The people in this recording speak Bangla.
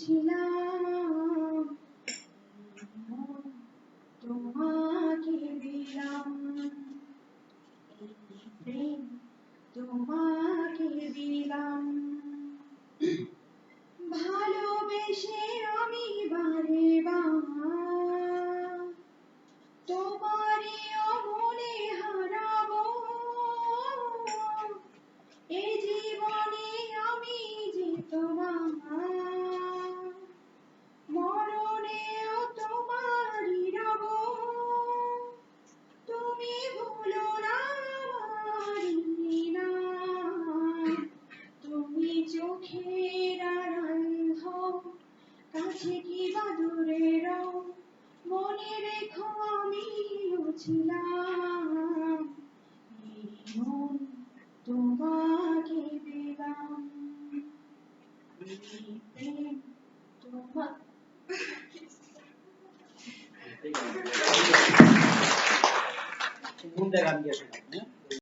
ছিলাম, তোমাকে দিলাম, এই প্রেম তোমাকে দিলাম। ভালোবেসে আমি বারে বার তোমারই অমনে হারাবো, এ জীবনে আমি যে তোমার, মরণেও তোমারই রব। তুমি ভুলো না আমারই নাম, তুমি চোখের আড়াল হও, কাছে কি বা দূরে রও, মনে রেখো আমিও ছিলাম, এই মন তোমাকে দিলাম, এই প্রেম তোমাকে।